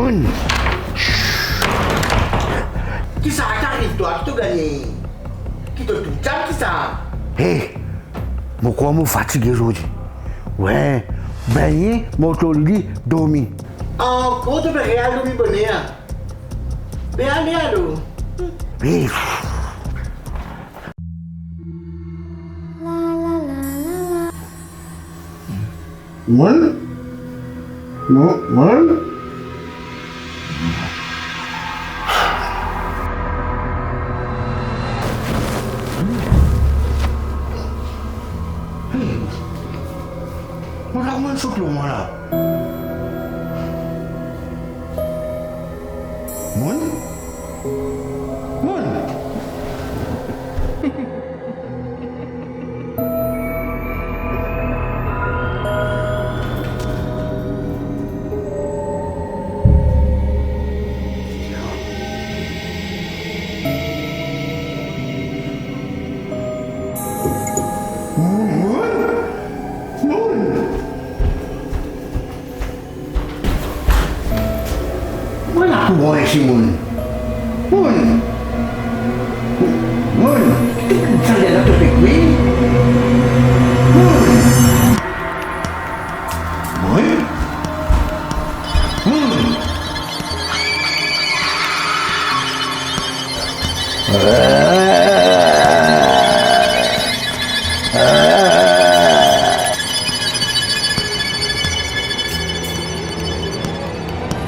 Moune. Kisah cari itu aku tuh gani. Kita tucam kisah. Hé, pourquoi me fatigué aujourd'hui? Ouais, baigner, motori, dormir. Ah, kau tu bereal lu bener. Bereal lu. Hé. Moune? Moune? Mana masuk lu mana? Moune? Moune? Mana aku boleh si Moune? Moune? Moune? Kita lihat tu penguin. Moune? Moune? Moune?